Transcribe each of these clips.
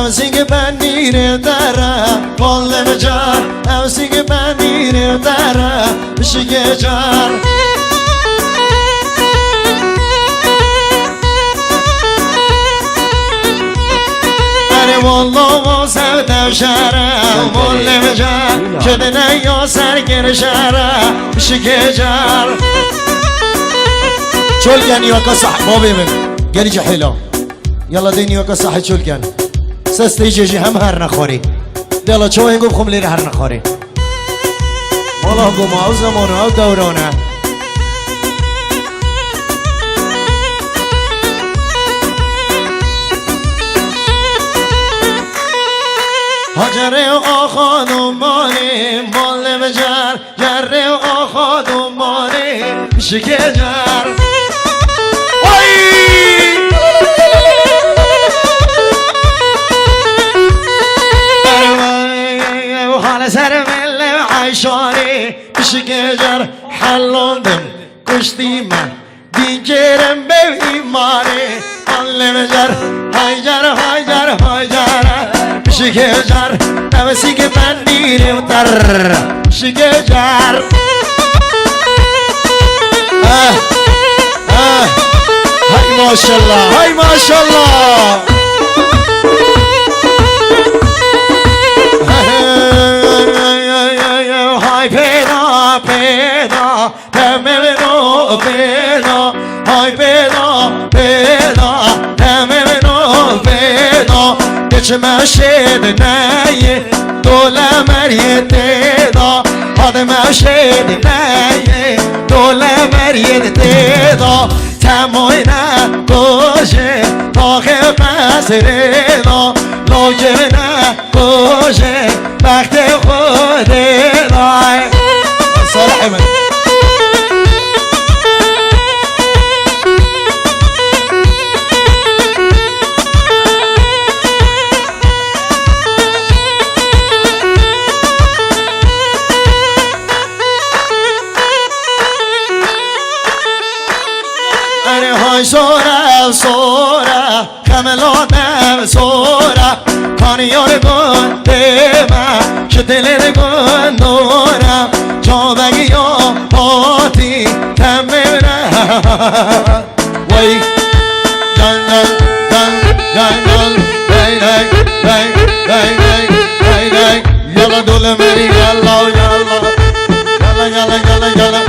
نوزیگ بندیر داره بالم جار نوزیگ بندیر داره بشیگ جار اره والله و سودم شهره بالم جار شده نه یا سرگر شهره بشیگ جار چول گنی وکا صح ما بیمن گنی جا حیلا يلا ديني وكا صح شلكن سستي جيجي هم هر نخوري يلا شو ينقو بخم لير هر نخوري والله قوم او زمانه او دورانه هجر آخا دنبالی مال بجر جر آخا دنبالی شکجر سر مل عیشانی بشکجر حلوندم کشتی من دیگرم به ایمانی علم جر هایجر هایجر هایجر بشکجر نوسی که من میرم در بشکجر های ماشالله های ماشالله پیدا پیدا تمنو پیدا های پیدا پیدا تمنو پیدا geçme şeydi neyi dole meriyeti da ademe şeydi neyi dole meriyeti da tem oyna koşe takı mesire da lojene koşe bakte khode da صالح احمد انا هاي صورة صورة كملونة صورة كان يرقون ديما شدل يرقون نورا جابگی یا پاتی تمره وی جان جان جان جان جان وی وی وی وی وی وی یلا دول مری یلا یلا یلا یلا یلا یلا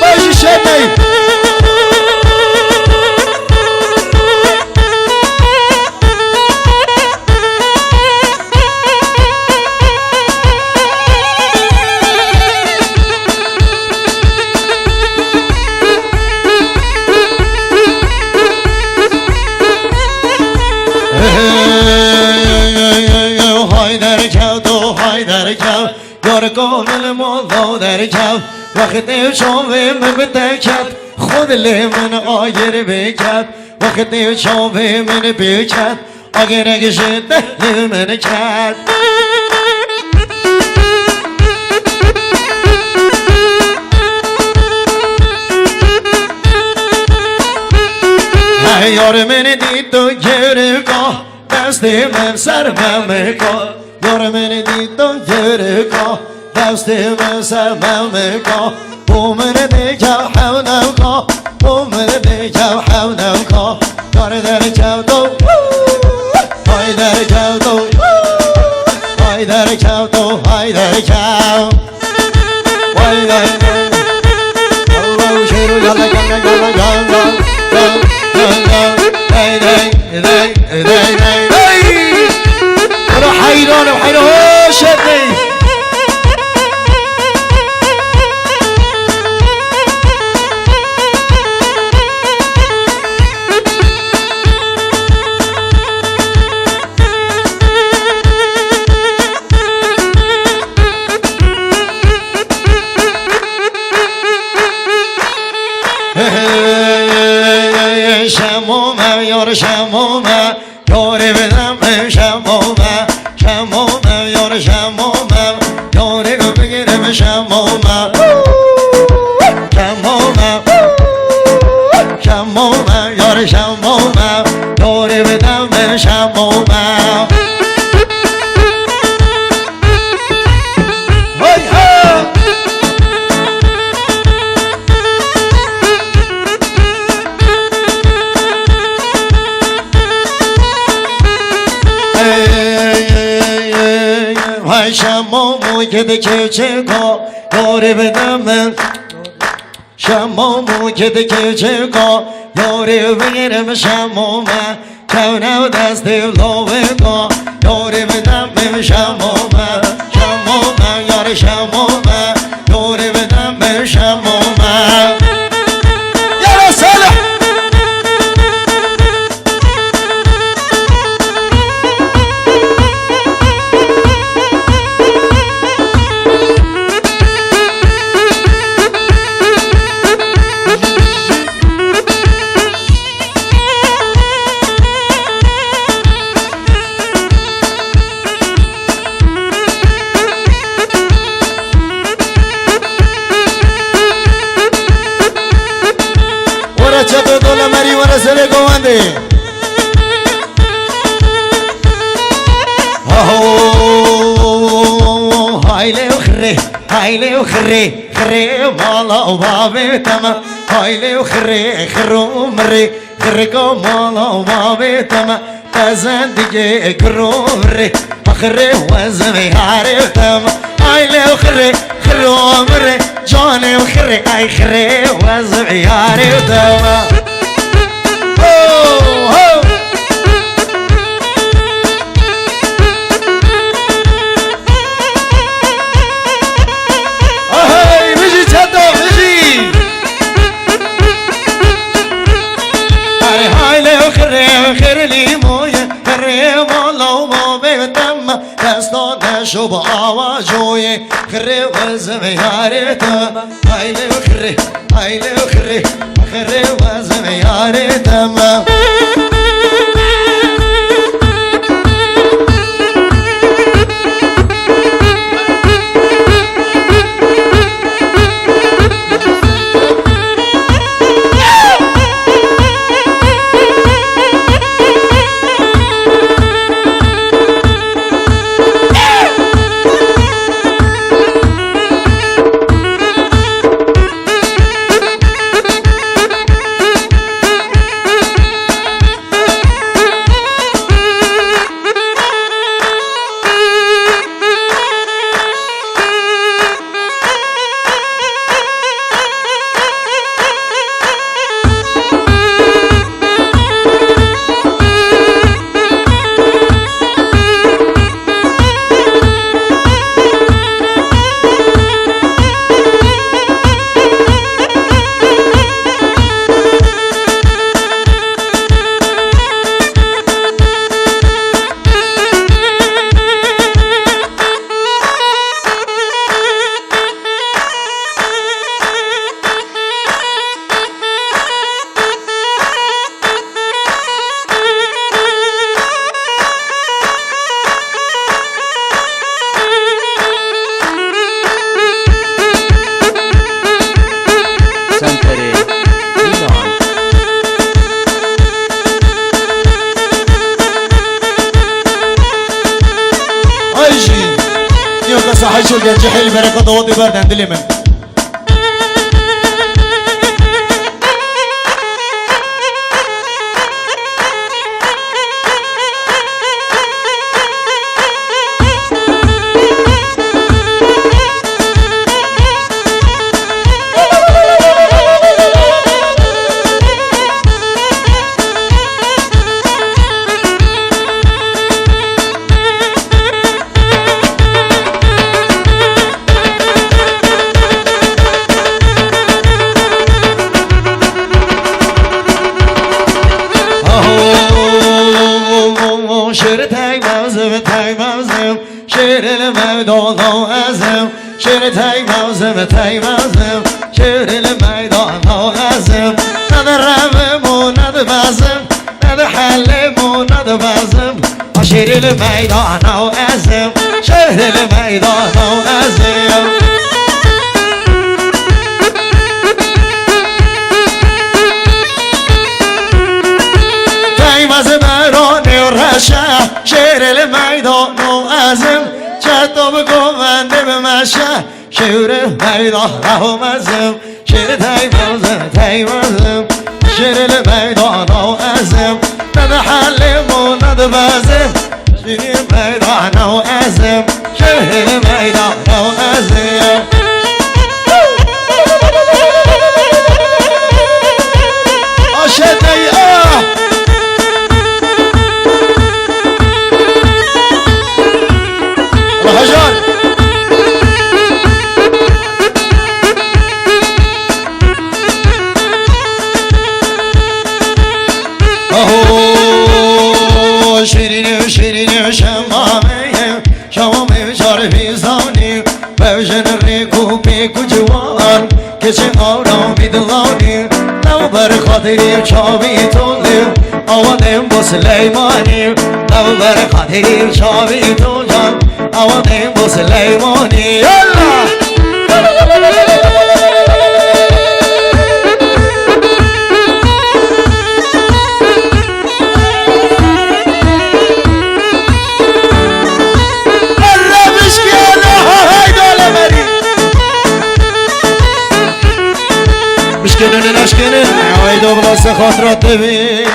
باشی شدی یار کامل مولا در کف وقت شام من بتکف خود من آگر بکف وقت شام من بکف اگر نگشت من کف یار من دید و گرگاه دست من سر من کار یار من دید و گرگاه دست من سر من کار بو من دیگه حونم کار بو من دیگه حونم کار یار در کودو های در کودو های در کودو های در کود های در کود الله شیرو یالا یالا یالا یالا های های های های انا حیران و حیران شدی شمومه یار شمومه یاری بدم شمومه شمومه یار شمومه یاری بگیرم شمومه شمومه شمومه یار شمومه یاری بدم شمومه kedi keçeko Yori bedemem Şammumu kedi keçeko Yori benim şammuma Kevnev destiv loveko Yori bedemem şammuma Şammuma yari şammuma Yori bedemem şammuma Yara Salih Chato dola mari wara sele gowande Oh hayle khre mala babe tama hayle khre ko mala babe tama tazandige kromre khre wazme hare tama hayle khre جانم خره ای خره وزم یاری دما آهای بجی چطور بجی ای هایله خره لیموی خره مالو ما بگتم دستا نشو با آواجوی خره وزم یاری دما هایله خره وزم یاری دما صحيح الجنجح البركة وطي برد عند اليمن شیر الميدان عزم شیر تای موزم تای موزم شیر الميدان عزم ندرمو ندبازم ندحلمو ندبازم شیر الميدان عزم شیر الميدان عزم تای موزم رونی و رشا شیر الميدان عزم چطور بگومنده به مشه شیر میدان عزم شیر تای موزم شیر میدان عزم ندحلم و ندبازم شیر میدان عزم شیر میدان چه آرامی دلانی لو بر خاطری چاوی تو لیو آوادم با سلیمانی لو بر خاطری چاوی تو جان آوادم با سلیمانی یالا مشکنن نشکنن آی دو بلاس خاطرات ببین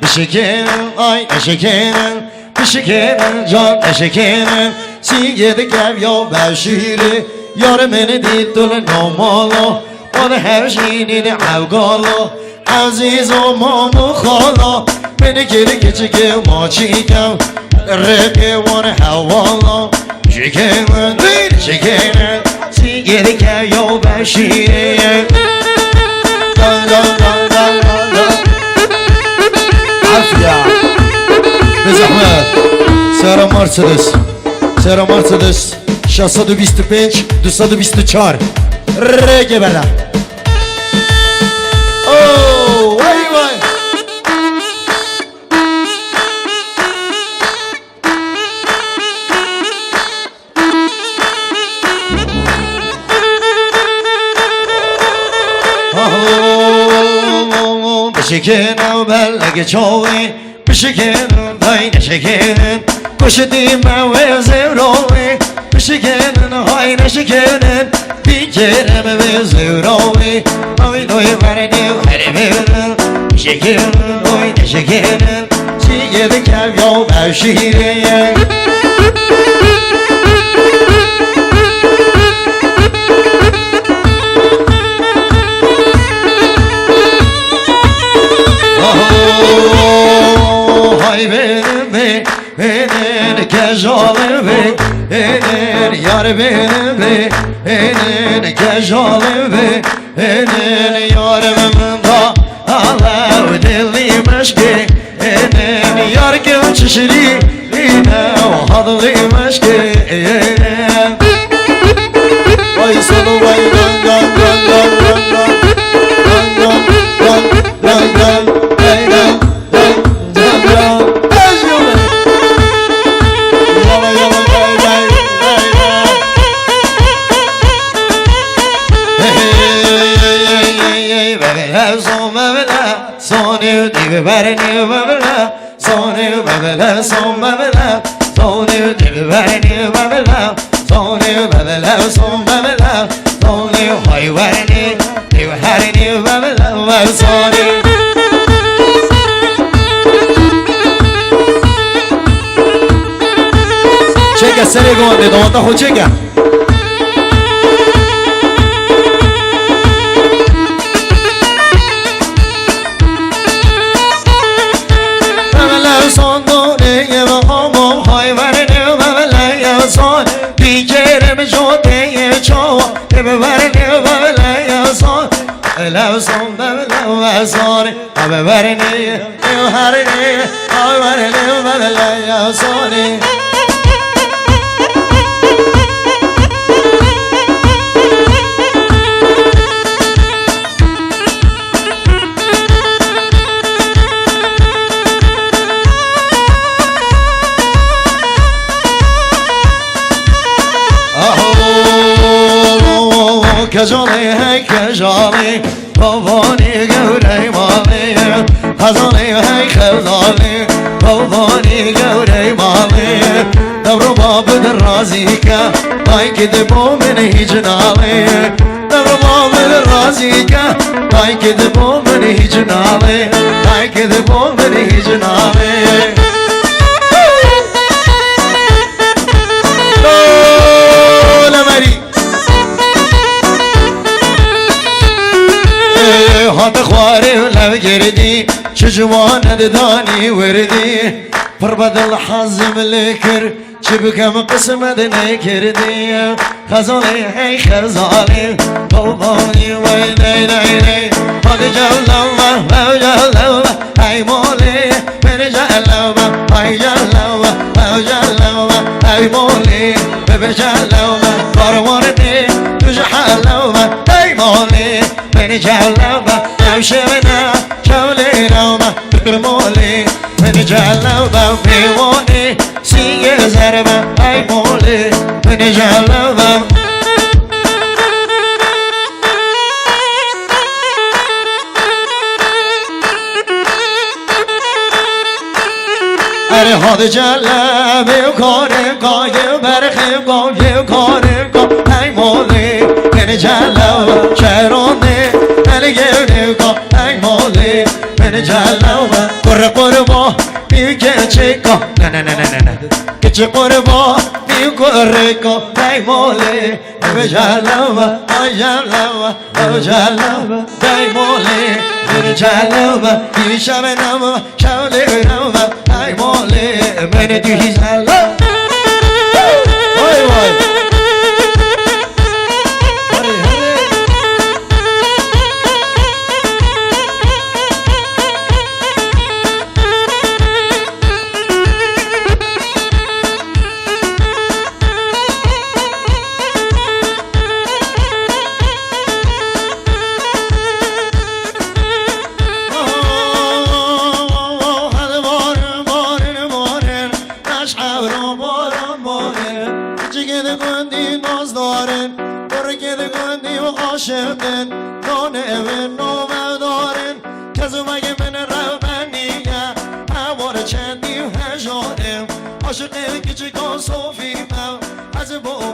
بشکنن آی نشکنن بشکنن جان نشکنن سیگه دکم یا بشیره یار من دید دل نامالا واد هشینین عوگالا عزیز و مامو خالا من گره کچه ما چیکم رقه وان حوالا شکنن دید شکنن سیگه دکم یا بشیره عافية بزحمة سيارة مرسيدس 625 224 ريجي بلا اوه واي واي بشکنم بلگ چاوی بشکنم های نشکنم کشتیم و زیراوی بشکنم های نشکنم بیگرم و زیراوی های دوی وردی و هری برم بشکنم های نشکنم چیه بکم یا بشیره های بینم بینن کجالم بینن یار بینم بینن کجالم بینن یارم من با حالا و دلی مشکی بینن یار گل چشری اینه و حالی مشکی وای سلو وای گان گان گان گان گان گان گان گان Sonu divi verni vavla, sonu vavla, son vavla, sonu divi verni vavla, sonu vavla, son vavla, sonu hay verni, divi herni vavla, var sonu. Chega seri gonde, donta ho chega. بیگرم جوده چاوا ببرنی ولی صان لوسان ببلا وصان ببرنی هرنی ببرنی ولی صان کجالی هی کجالی بابانی گوری مالی خزانی هی خزانی بابانی گوری مالی دبرو باب در رازی که بای که دبو من هیچ نالی دبرو باب در رازی که بای که دبو من هیچ نالی بای که دبو من هیچ نالی هات خواري ولو جردي شجوان داني وردي فربد الحظ ملكر شبكم قسمت نكردي خزالي هي خزالي باباني ويني نيني هاد جلوة وجلوة هاي مولي من جلوة هاي جلوة وجلوة هاي مولي بجلوة كروانتي تجحلوة هاي مولي من جلبه نوشبنا شولی روما بکرمولی من جلبه بیمونی سیگه زربه ای مولی من جلبه اره هاد جلبه کاره کایه برخه کایه کاره کای مولی من جلبه شهرانه الگره کای مولی من جلبه قره قربا میگه چه کا نه نه نه نه نه که چه قربا میگه کا ای مولی من جلبه ای جلبه ای جلبه ای مولی من جلبه این شب نام شاله نام ای مولی من دیگه جلبه وای وای عاشقن نانه نوم دارن کزو مگه من رومنیه هوار چندی هجارم عاشق کچکان صوفی من از بو